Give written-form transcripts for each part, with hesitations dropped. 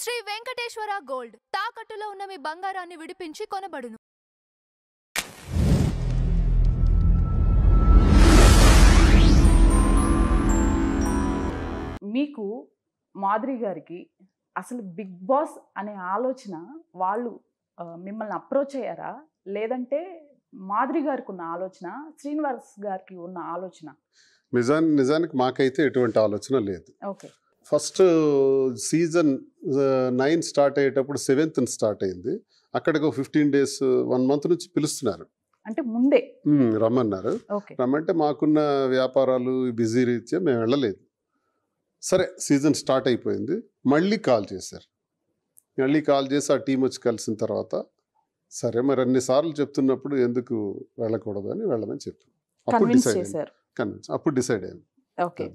Shri Venkateswara gold తాకట్టులో ఉన్న మీ బంగారాన్ని విడిపించి కొనబడును. మీకు మాధురి గారికి అసలు బిగ్ బాస్ అనే ఆలోచన వాళ్ళు మిమ్మల్ని అప్రోచ్ అయ్యారా, లేదంటే మాధురి గారికి ఉన్న ఆలోచన, శ్రీనివాస్ గారికి ఉన్న ఆలోచన? నిజానికి మాకైతే ఎటువంటి ఆలోచన లేదు. ఓకే, ఫస్ట్ సీజన్ 9 స్టార్ట్ అయ్యేటప్పుడు 7th స్టార్ట్ అయింది. అక్కడికి 15 days 1 month నుంచి పిలుస్తున్నారు, అంటే ముందే రమ్మన్నారు. ఓకే, రమ్మంటే మాకున్న వ్యాపారాలు బిజీ రీత్యా మేము వెళ్ళలేదు. సరే, సీజన్ స్టార్ట్ అయిపోయింది. మళ్ళీ కాల్ చేశారు. మళ్ళీ కాల్ చేసి ఆ టీం వచ్చి కలిసిన తర్వాత సరే మరి అన్నిసార్లు చెప్తున్నప్పుడు ఎందుకు వెళ్ళకూడదు అని వెళ్ళమని చెప్పాను. అప్పుడు డిసైడ్ అయ్యాను. ఓకే,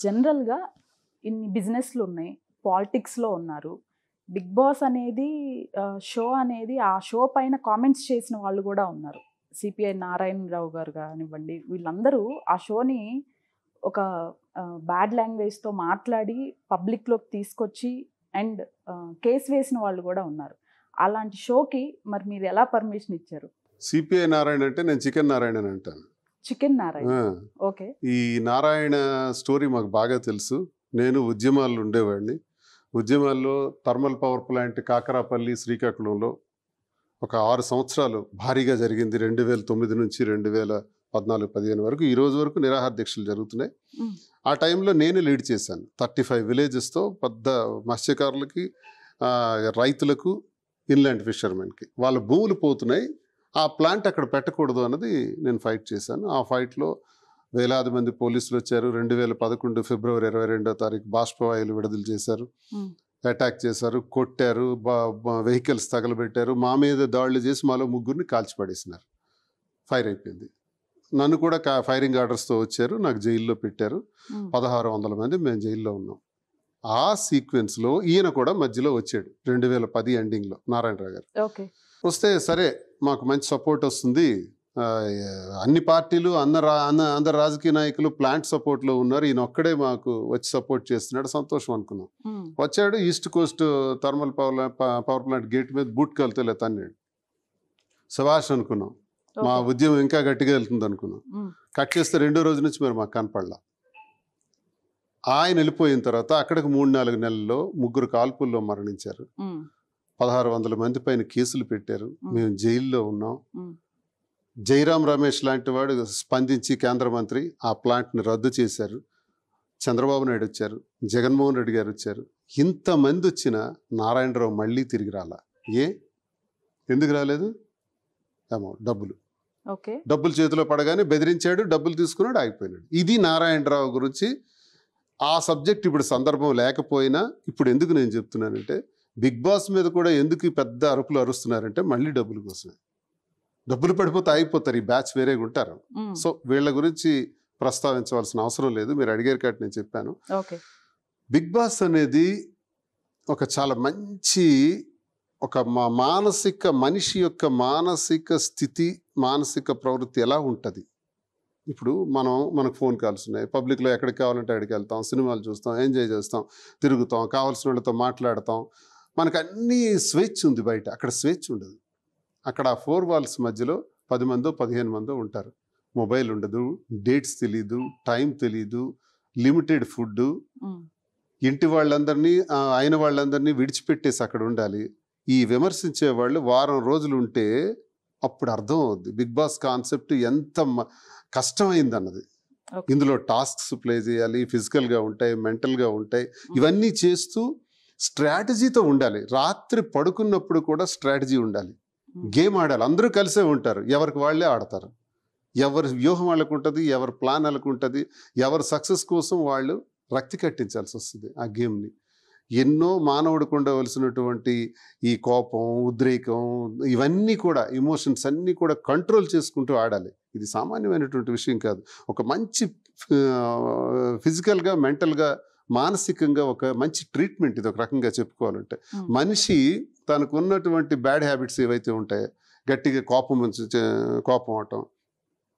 జనరల్గా ఇన్ని బిజినెస్లు ఉన్నాయి, పాలిటిక్స్లో ఉన్నారు. బిగ్ బాస్ అనేది షో అనేది, ఆ షో పైన కామెంట్స్ చేసిన వాళ్ళు కూడా ఉన్నారు. సిపిఐ నారాయణరావు గారు కానివ్వండి, వీళ్ళందరూ ఆ షోని ఒక బ్యాడ్ లాంగ్వేజ్తో మాట్లాడి పబ్లిక్లోకి తీసుకొచ్చి అండ్ కేసు వేసిన వాళ్ళు కూడా ఉన్నారు. అలాంటి షోకి మరి మీరు ఎలా పర్మిషన్ ఇచ్చారు? సిపిఐ నారాయణ అంటే నేను చికెన్ నారాయణ అని అంటాను. Chicken Narayana, okay. ఈ నారాయణ స్టోరీ మాకు బాగా తెలుసు. నేను ఉద్యమాల్లో ఉండేవాడిని. ఉద్యమాల్లో థర్మల్ పవర్ ప్లాంట్ కాకరాపల్లి శ్రీకాకుళంలో ఒక 6 సంవత్సరాలు భారీగా జరిగింది. 2009 నుంచి 2014-15 వరకు, ఈ రోజు వరకు నిరాహార దీక్షలు జరుగుతున్నాయి. ఆ టైంలో నేను లీడ్ చేశాను. 35 villagesతో పెద్ద మత్స్యకారులకి, రైతులకు, ఇన్లాండ్ ఫిషర్మెన్కి వాళ్ళ భూములు పోతున్నాయి, ఆ ప్లాంట్ అక్కడ పెట్టకూడదు అన్నది నేను ఫైట్ చేశాను. ఆ ఫైట్లో వేలాది మంది పోలీసులు వచ్చారు. 2011 ఫిబ్రవరి 22వ తారీఖు బాష్పవాయువులు విడుదల చేశారు, అటాక్ చేశారు, కొట్టారు, వెహికల్స్ తగలబెట్టారు, మా మీద దాడులు చేసి మాలో 3 కాల్చిపడేసినారు. ఫైర్ అయిపోయింది. నన్ను కూడా ఫైరింగ్ ఆర్డర్స్తో వచ్చారు, నాకు జైల్లో పెట్టారు. 1600 మంది మేము జైల్లో ఉన్నాం. ఆ సీక్వెన్స్లో ఈయన కూడా మధ్యలో వచ్చాడు 2010 ఎండింగ్లో, నారాయణరావు గారు. ఓకే, వస్తే సరే మాకు మంచి సపోర్ట్ వస్తుంది, అన్ని పార్టీలు అందరు రాజకీయ నాయకులు ప్లాంట్ సపోర్ట్లో ఉన్నారు, ఈయన ఒక్కడే మాకు వచ్చి సపోర్ట్ చేస్తున్నాడు, సంతోషం అనుకున్నాం. వచ్చాడు, east Coast thermal power plant gate మీద బూట్ కలితే తన్నాడు. శభాష్ అనుకున్నాం, మా ఉద్యమం ఇంకా గట్టిగా వెళ్తుంది అనుకున్నాం. కట్ చేస్తే 2వ రోజు నుంచి మరి మాకు కనపడలా. ఆయన వెళ్ళిపోయిన తర్వాత అక్కడికి 3-4 నెలల్లో 3 కాల్పుల్లో మరణించారు. 1600 మంది పైన కేసులు పెట్టారు. మేము జైల్లో ఉన్నాం. జైరాం రమేష్ లాంటి వాడు స్పందించి కేంద్ర మంత్రి ఆ ప్లాంట్ని రద్దు చేశారు. చంద్రబాబు నాయుడు వచ్చారు, జగన్మోహన్ రెడ్డి గారు వచ్చారు. ఇంతమంది వచ్చిన నారాయణరావు మళ్ళీ తిరిగి రాలా. ఎందుకు రాలేదు? డబ్బులు చేతిలో పడగానే బెదిరించాడు, డబ్బులు తీసుకున్నాడు, ఆగిపోయినాడు. ఇది నారాయణరావు గురించి. ఆ సబ్జెక్ట్ ఇప్పుడు సందర్భం లేకపోయినా ఇప్పుడు ఎందుకు నేను చెప్తున్నానంటే, బిగ్ బాస్ మీద కూడా ఎందుకు పెద్ద అరుపులు అరుస్తున్నారంటే మళ్ళీ డబ్బుల కోసమే. డబ్బులు పడిపోతే ఆగిపోతారు, ఈ బ్యాచ్ వేరేగా ఉంటారు. సో వీళ్ళ గురించి ప్రస్తావించవలసిన అవసరం లేదు. మీరు అడిగారు కాబట్టి నేను చెప్పాను. బిగ్ బాస్ అనేది ఒక చాలా మంచి ఒక మనిషి యొక్క మానసిక స్థితి, మానసిక ప్రవృత్తి ఎలా ఉంటుంది. ఇప్పుడు మనకు ఫోన్ కాల్స్ ఉన్నాయి, పబ్లిక్లో ఎక్కడికి కావాలంటే అక్కడికి వెళ్తాం, సినిమాలు చూస్తాం, ఎంజాయ్ చేస్తాం, తిరుగుతాం, కావాల్సిన వాళ్ళతో మాట్లాడతాం. మనకు అన్నీ స్వేచ్ఛ ఉంది. బయట అక్కడ స్వేచ్ఛ ఉండదు. అక్కడ 4 walls మధ్యలో 10 మందో 15 మందో ఉంటారు. మొబైల్ ఉండదు, డేట్స్ తెలీదు, టైం తెలీదు, లిమిటెడ్ ఫుడ్. ఇంటి వాళ్ళందరినీ, అయిన వాళ్ళందరినీ విడిచిపెట్టేసి అక్కడ ఉండాలి. ఈ విమర్శించే వాళ్ళు వారం రోజులు ఉంటే అప్పుడు అర్థం అవుద్ది బిగ్ బాస్ కాన్సెప్ట్ ఎంత కష్టమైంది అన్నది. ఇందులో టాస్క్స్ ప్లే చేయాలి, ఫిజికల్గా ఉంటాయి, మెంటల్గా ఉంటాయి. ఇవన్నీ చేస్తూ స్ట్రాటజీతో ఉండాలి. రాత్రి పడుకున్నప్పుడు కూడా స్ట్రాటజీ ఉండాలి, గేమ్ ఆడాలి. అందరూ కలిసే ఉంటారు, ఎవరికి వాళ్ళే ఆడతారు. ఎవరి వ్యూహం వాళ్ళకు ఉంటుంది, ఎవరి ప్లాన్ వాళ్ళకు ఉంటుంది. ఎవరి సక్సెస్ కోసం వాళ్ళు రక్తి కట్టించాల్సి వస్తుంది ఆ గేమ్ని. ఎన్నో మానవుడికి ఉండవలసినటువంటి ఈ కోపం, ఉద్రేకం, ఇవన్నీ కూడా ఎమోషన్స్ అన్నీ కూడా కంట్రోల్ చేసుకుంటూ ఆడాలి. ఇది సామాన్యమైనటువంటి విషయం కాదు. ఒక మంచి ఫిజికల్గా, మెంటల్గా, మానసికంగా ఒక మంచి ట్రీట్మెంట్ ఇది. ఒక రకంగా చెప్పుకోవాలంటే మనిషి తనకు ఉన్నటువంటి బ్యాడ్ హ్యాబిట్స్ ఏవైతే ఉంటాయో, గట్టిగా కోపం అవటం,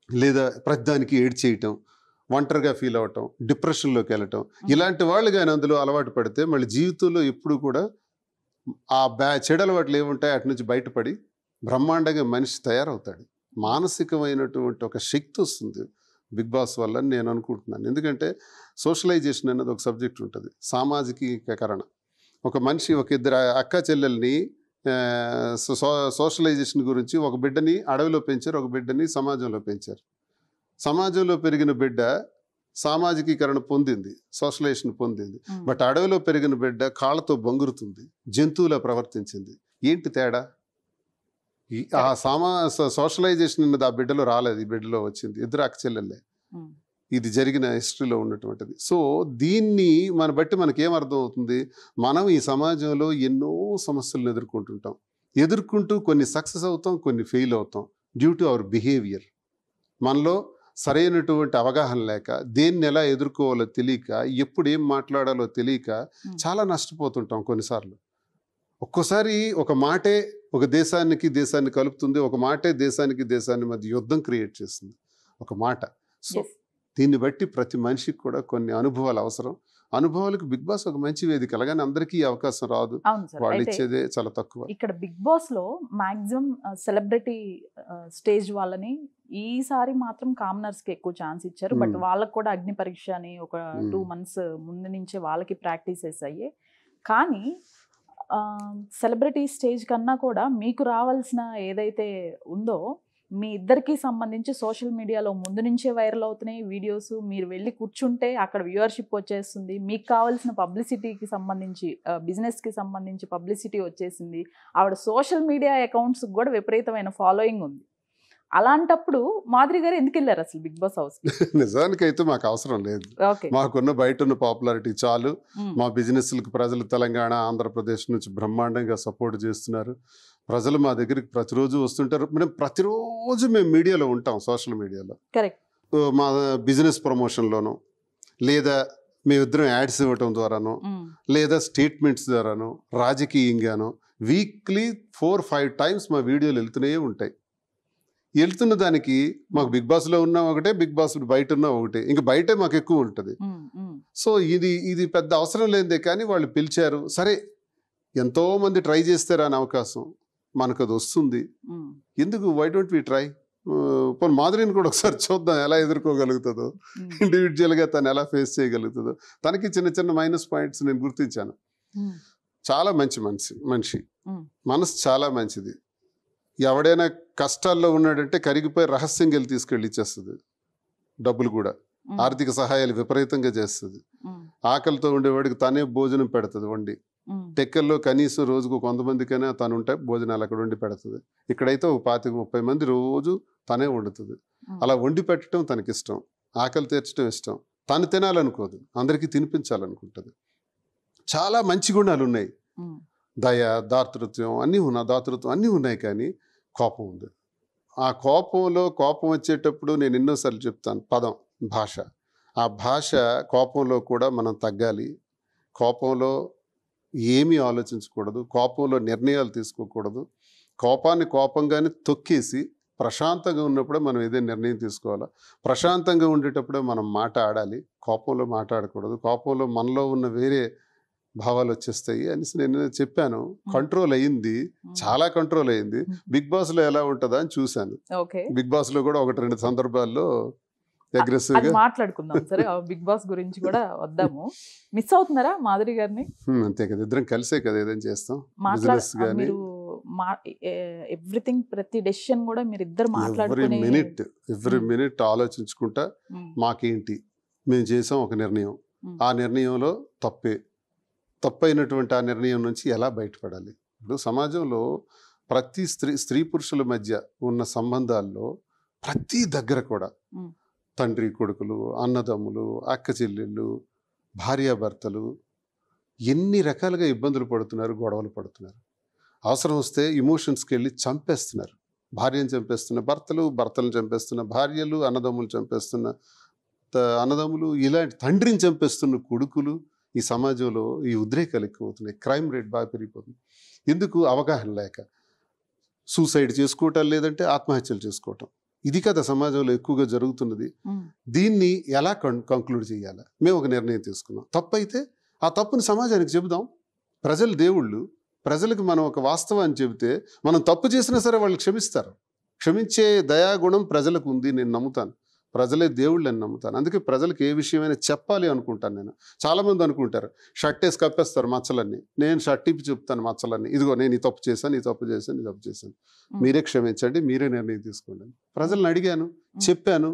లేదా ప్రతిదానికి ఏడ్చేయటం, ఒంటరిగా ఫీల్ అవ్వటం, డిప్రెషన్లోకి వెళ్ళటం, ఇలాంటి వాళ్ళు కానీ అందులో అలవాటు పడితే మళ్ళీ జీవితంలో ఎప్పుడు కూడా ఆ చెడలవాట్లు ఏముంటాయి అటు నుంచి బయటపడి బ్రహ్మాండంగా మనిషి తయారవుతాడు. మానసికమైనటువంటి ఒక శక్తి వస్తుంది బిగ్ బాస్ వల్ల నేను అనుకుంటున్నాను. ఎందుకంటే సోషలైజేషన్ అనేది ఒక సబ్జెక్ట్ ఉంటుంది, సామాజికీకరణ. ఒక మనిషి ఒక ఇద్దరు అక్క చెల్లెల్ని సోషలైజేషన్ గురించి ఒక బిడ్డని అడవిలో పెంచారు, ఒక బిడ్డని సమాజంలో పెంచారు. సమాజంలో పెరిగిన బిడ్డ సామాజికీకరణ పొందింది, సోషలైజేషన్ పొందింది. బట్ అడవిలో పెరిగిన బిడ్డ కాళ్ళతో బొంగురుతుంది, జంతువులా ప్రవర్తించింది. ఏంటి తేడా? ఆ సోషలైజేషన్ అన్నది ఆ బిడ్డలో రాలేదు, ఈ బిడ్డలో వచ్చింది. ఇద్దరు అక్క చెల్లెళ్ళే. ఇది జరిగిన హిస్టరీలో ఉన్నటువంటిది. సో దీన్ని మన బట్టి మనకేం అర్థం అవుతుంది? మనం ఈ సమాజంలో ఎన్నో సమస్యలను ఎదుర్కొంటుంటాం. ఎదుర్కొంటూ కొన్ని సక్సెస్ అవుతాం, కొన్ని ఫెయిల్ అవుతాం డ్యూ టు అవర్ బిహేవియర్. మనలో సరైనటువంటి అవగాహన లేక, దేన్ని ఎలా ఎదుర్కోవాలో తెలియక, ఎప్పుడు ఏం మాట్లాడాలో తెలియక చాలా నష్టపోతుంటాం కొన్నిసార్లు. ఒక్కోసారి ఒక మాటే ఒక దేశాన్ని కలుపుతుంది, ఒక మాటే దేశాన్ని మధ్య యుద్ధం క్రియేట్ చేస్తుంది, ఒక మాట. సో దీన్ని బట్టి ప్రతి మనిషికి కూడా కొన్ని అనుభవాలు అవసరం. అనుభవాలకు బిగ్ బాస్ ఒక మంచి వేదిక, అలాగని అందరికీ అవకాశం రాదు, వాళ్ళు ఇచ్చేదే చాలా తక్కువ. ఇక్కడ బిగ్ బాస్ లో మాక్సిమం సెలబ్రిటీ స్టేజ్ వాళ్ళని ఈసారి మాత్రం కామనర్స్ కి ఎక్కువ ఛాన్స్ ఇచ్చారు. బట్ వాళ్ళకు కూడా అగ్ని పరీక్ష అని ఒక 2 months ముందు నుంచే వాళ్ళకి ప్రాక్టీసెస్ అయ్యాయి. కానీ సెలబ్రిటీ స్టేజ్ కన్నా కూడా మీకు రావాల్సిన ఏదైతే ఉందో మీ ఇద్దరికి సంబంధించి సోషల్ మీడియాలో ముందు నుంచే వైరల్ అవుతున్నాయి వీడియోస్. మీరు వెళ్ళి కూర్చుంటే అక్కడ వ్యూవర్షిప్ వచ్చేస్తుంది, మీకు కావాల్సిన పబ్లిసిటీకి సంబంధించి బిజినెస్కి సంబంధించి పబ్లిసిటీ వచ్చేసింది. ఆవిడ సోషల్ మీడియా అకౌంట్స్కి కూడా విపరీతమైన ఫాలోయింగ్ ఉంది. అలాంటప్పుడు మాధురి గారు ఎందుకు వెళ్ళారు అసలు బిగ్ బాస్ హౌస్? నిజానికైతే మాకు అవసరం లేదు, మాకున్న బయట ఉన్న పాపులారిటీ చాలు. మా బిజినెస్లకు ప్రజలు తెలంగాణ, ఆంధ్రప్రదేశ్ నుంచి బ్రహ్మాండంగా సపోర్ట్ చేస్తున్నారు. ప్రజలు మా దగ్గరికి ప్రతిరోజు వస్తుంటారు. ప్రతిరోజు మేము మీడియాలో ఉంటాం, సోషల్ మీడియాలో. కరెక్ట్. మా బిజినెస్ ప్రమోషన్లోనూ, లేదా మేమిద్దరం యాడ్స్ ఇవ్వటం ద్వారానో, లేదా స్టేట్మెంట్స్ ద్వారానో, రాజకీయంగానో వీక్లీ 4-5 times మా వీడియోలు వెళ్తూనే ఉంటాయి. వెళ్తున్న దానికి మాకు బిగ్ బాస్లో ఉన్నా ఒకటే, బిగ్ బాస్ బయట ఉన్నా ఒకటే, ఇంకా బయటే మాకు ఎక్కువ ఉంటుంది. సో ఇది పెద్ద అవసరం లేదే. కానీ వాళ్ళు పిలిచారు, సరే ఎంతో మంది ట్రై చేస్తారు అని అవకాశం మనకు అది వస్తుంది. ఎందుకు వై డోంట్ వి ట్రై? పోనీ మాధురిని కూడా ఒకసారి చూద్దాం ఎలా ఎదుర్కోగలుగుతుందో, ఇండివిజువల్గా తను ఎలా ఫేస్ చేయగలుగుతుందో. తనకి చిన్న చిన్న మైనస్ పాయింట్స్ నేను గుర్తించాను. చాలా మంచి మనిషి, మనసు చాలా మంచిది. ఎవడైనా కష్టాల్లో ఉన్నాడంటే కరిగిపోయి రహస్యంగా వెళ్ళి తీసుకెళ్ళి ఇచ్చేస్తుంది డబ్బులు కూడా. ఆర్థిక సహాయాలు విపరీతంగా చేస్తుంది. ఆకలితో ఉండేవాడికి తనే భోజనం పెడుతుంది వండి. టెక్కల్లో కనీసం రోజుకు 100 మందికైనా తను ఉంటే భోజనాలు అక్కడ వండి పెడుతుంది. ఇక్కడైతే ఒక 25-30 మంది రోజు తనే వండుతుంది. అలా వండి పెట్టడం తనకిష్టం, ఆకలి తీర్చడం ఇష్టం. తను తినాలనుకోదు, అందరికీ తినిపించాలనుకుంటుంది. చాలా మంచి గుణాలు ఉన్నాయి, దయ, దాతృత్వం అన్నీ ఉన్నాయి. కానీ కోపం ఉంది. ఆ కోపం వచ్చేటప్పుడు నేను ఎన్నోసార్లు చెప్తాను, పదం, భాష. ఆ భాష, కోపంలో కూడా మనం తగ్గాలి. కోపంలో ఏమీ ఆలోచించకూడదు, కోపంలో నిర్ణయాలు తీసుకోకూడదు. కోపాన్ని కోపంగానే తొక్కేసి ప్రశాంతంగా ఉన్నప్పుడే మనం ఏదైనా నిర్ణయం తీసుకోవాలా. ప్రశాంతంగా ఉండేటప్పుడే మనం మాట ఆడాలి, కోపంలో మాట్లాడకూడదు. కోపంలో మనలో ఉన్న వేరే భావాలు వచ్చేస్తాయి అనేసి నేను చెప్పాను. కంట్రోల్ అయ్యింది, చాలా కంట్రోల్ అయ్యింది. బిగ్ బాస్లో ఎలా ఉంటుందా అని చూశాను. బిగ్ బాస్లో కూడా 1-2 సందర్భాల్లో అగ్రెసివ్గా మాట్లాడుకుందాం. సరే, బిగ్ బాస్ గురించి కూడా వద్దాము. మిస్ అవుతున్నారా మాధురి గారిని? అంతే కదా, ఇద్దరం కలిసే కదా ఏదైనా చేస్తాం. ఎవ్రీథింగ్, ప్రతి డెసిషన్ కూడా మీరు ఇద్దరు మాట్లాడుకుని ఎవ్రీ మినిట్ ఆలోచించుకుంటా మాకేంటి, మేము చేసాం ఒక నిర్ణయం, ఆ నిర్ణయంలో తప్పైనటువంటి ఆ నిర్ణయం నుంచి ఎలా బయటపడాలి. ఇప్పుడు సమాజంలో ప్రతి స్త్రీ పురుషుల మధ్య ఉన్న సంబంధాల్లో ప్రతి దగ్గర కూడా తండ్రి కొడుకులు, అన్నదమ్ములు, అక్క చెల్లెళ్ళు, భార్యాభర్తలు ఎన్ని రకాలుగా ఇబ్బందులు పడుతున్నారు, గొడవలు పడుతున్నారు. అవసరం వస్తే ఇమోషన్స్కి వెళ్ళి చంపేస్తున్నారు. భార్యను చంపేస్తున్న భర్తలు, భర్తలను చంపేస్తున్న భార్యలు, అన్నదమ్ములు చంపేస్తున్న అన్నదమ్ములు, ఇలాంటి తండ్రిని చంపేస్తున్న కొడుకులు. ఈ సమాజంలో ఈ ఉద్రేకాలు ఎక్కువ అవుతున్నాయి, క్రైమ్ రేట్ బాగా పెరిగిపోతుంది. ఎందుకు? అవగాహన లేక సూసైడ్ చేసుకోవటం, లేదంటే ఆత్మహత్యలు చేసుకోవటం. ఇది కదా సమాజంలో ఎక్కువగా జరుగుతున్నది. దీన్ని ఎలా కంక్లూడ్ చేయాలి? మేము ఒక నిర్ణయం తీసుకున్నాం, తప్పు అయితే ఆ తప్పుని సమాజానికి చెబుదాం. ప్రజలు దేవుళ్ళు, ప్రజలకు మనం ఒక వాస్తవాన్ని చెబితే మనం తప్పు చేసినా సరే వాళ్ళు క్షమిస్తారు. క్షమించే దయాగుణం ప్రజలకు ఉంది, నేను నమ్ముతాను. ప్రజలే దేవుళ్ళు అని నమ్ముతాను. అందుకే ప్రజలకు ఏ విషయమైనా చెప్పాలి అనుకుంటాను నేను. చాలామంది అనుకుంటారు షర్ట్ వేసి కప్పేస్తారు మచ్చలన్నీ. నేను షర్ట్ ఇప్పి చెప్తాను మచ్చలన్నీ, ఇదిగో నేను ఈ తప్పు చేశాను, ఈ తప్పు చేశాను, ఈ తప్పు చేశాను, మీరే క్షమించండి, మీరే నిర్ణయం తీసుకోండి. ప్రజలను అడిగాను, చెప్పాను.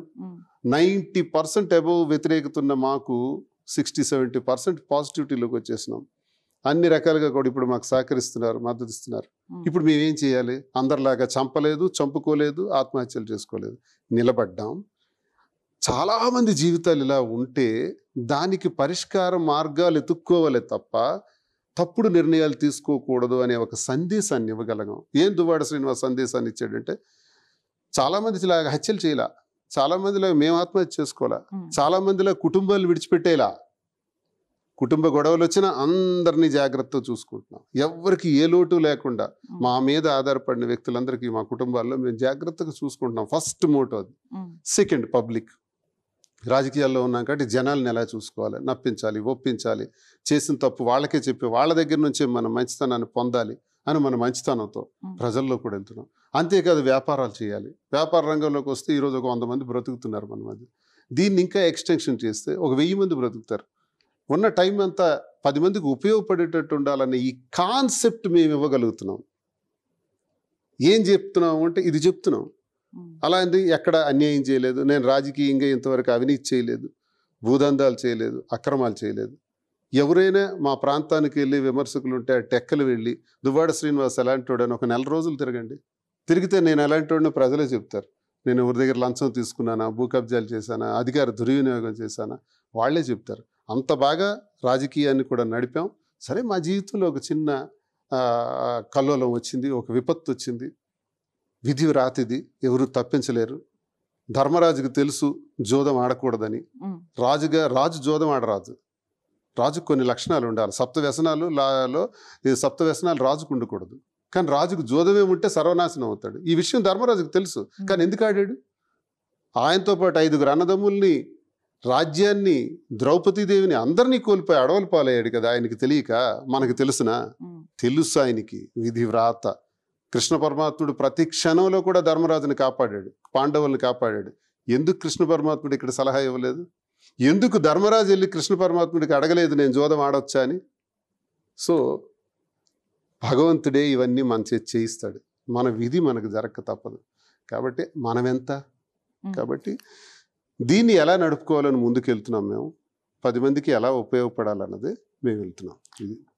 90% అబోవ్ వ్యతిరేకత ఉన్న మాకు 60-70% పాజిటివిటీలోకి వచ్చేసినాం. అన్ని రకాలుగా కూడా ఇప్పుడు మాకు సహకరిస్తున్నారు, మద్దతు ఇస్తున్నారు. ఇప్పుడు మేమేం చేయాలి? అందరిలాగా చంపలేదు, చంపుకోలేదు, ఆత్మహత్యలు చేసుకోలేదు, నిలబడ్డాం. చాలామంది జీవితాలు ఇలా ఉంటే దానికి పరిష్కార మార్గాలు ఎత్తుక్కోవాలి తప్ప తప్పుడు నిర్ణయాలు తీసుకోకూడదు అనే ఒక సందేశాన్ని ఇవ్వగలగం. ఏం దువ్వాడ శ్రీనివాస్ సందేశాన్ని ఇచ్చాడంటే, చాలామంది ఇలాగ హత్యలు చేయలా, చాలామందిలో మేము ఆత్మహత్య చేసుకోవాలా, చాలామందిలో కుటుంబాలు విడిచిపెట్టేలా, కుటుంబ గొడవలు వచ్చినా అందరినీ జాగ్రత్తగా చూసుకుంటున్నాం. ఎవరికి ఏ లోటు లేకుండా మా మీద ఆధారపడిన వ్యక్తులందరికీ మా కుటుంబాల్లో మేము జాగ్రత్తగా చూసుకుంటున్నాం. ఫస్ట్ మోటో అది. Second, public. రాజకీయాల్లో ఉన్నాం కాబట్టి జనాలను ఎలా చూసుకోవాలి, నప్పించాలి, ఒప్పించాలి, చేసిన తప్పు వాళ్ళకే చెప్పి వాళ్ళ దగ్గర నుంచే మనం మంచితనాన్ని పొందాలి అని మన మంచితనంతో ప్రజల్లో కూడా వెళ్తున్నాం. అంతేకాదు వ్యాపారాలు చేయాలి. వ్యాపార రంగంలోకి వస్తే ఈరోజు ఒక 100 మంది బ్రతుకుతున్నారు మన మధ్య. దీన్ని ఇంకా ఎక్స్టెన్షన్ చేస్తే ఒక 1000 మంది బ్రతుకుతారు. ఉన్న టైం అంతా 10 మందికి ఉపయోగపడేటట్టు ఉండాలనే ఈ కాన్సెప్ట్ మేము ఇవ్వగలుగుతున్నాం. ఏం చెప్తున్నాం అంటే ఇది చెప్తున్నాం. అలాంటి ఎక్కడ అన్యాయం చేయలేదు, నేను రాజకీయంగా ఇంతవరకు అవినీతి చేయలేదు, భూదందాలు చేయలేదు, అక్రమాలు చేయలేదు. ఎవరైనా మా ప్రాంతానికి వెళ్ళి విమర్శకులు ఉంటే ఆ టెక్కలు వెళ్ళి దువ్వాడ శ్రీనివాస్ ఎలాంటి వాడు అని ఒక 4 రోజులు తిరగండి. తిరిగితే నేను ఎలాంటి వాడిని ప్రజలే చెప్తారు. నేను ఎవరి దగ్గర లంచం తీసుకున్నానా, భూ కబ్జాలు చేశానా, అధికార దుర్వినియోగం చేశానా, వాళ్ళే చెప్తారు. అంత బాగా రాజకీయాన్ని కూడా నడిపాం. సరే, మా జీవితంలో ఒక చిన్న కల్లోలం వచ్చింది, ఒక విపత్తు వచ్చింది. విధి రాతిది, ఎవరు తప్పించలేరు. ధర్మరాజుకు తెలుసు జోదం ఆడకూడదని. రాజు జోదం ఆడరాజు. రాజుకు కొన్ని లక్షణాలు ఉండాలి. 7 వ్యసనాలు లాలో 7 వ్యసనాలు రాజుకు ఉండకూడదు. కానీ రాజుకు జోదమే ఉంటే సర్వనాశనం అవుతాడు. ఈ విషయం ధర్మరాజుకు తెలుసు. కానీ ఎందుకు ఆడాడు? ఆయనతో పాటు 5 అన్నదమ్ముల్ని, రాజ్యాన్ని, ద్రౌపదీదేవిని అందరినీ కోల్పోయి అడవులు పాలయ్యాడు కదా. ఆయనకి తెలియక? మనకు తెలుసునా? తెలుసు ఆయనకి విధి వ్రాత. కృష్ణ పరమాత్ముడు ప్రతి క్షణంలో కూడా ధర్మరాజుని కాపాడాడు, పాండవుల్ని కాపాడాడు. ఎందుకు కృష్ణ పరమాత్ముడు ఇక్కడ సలహా ఇవ్వలేదు? ఎందుకు ధర్మరాజు వెళ్ళి కృష్ణ పరమాత్ముడికి అడగలేదు నేను జోదం ఆడొచ్చా అని? సో భగవంతుడే ఇవన్నీ మన చేయిస్తాడు. మన విధి మనకు జరగక తప్పదు. కాబట్టి మనమెంత? కాబట్టి దీన్ని ఎలా నడుపుకోవాలని ముందుకు వెళ్తున్నాం మేము. 10 మందికి ఎలా ఉపయోగపడాలన్నదే మేము వెళ్తున్నాం. ఇది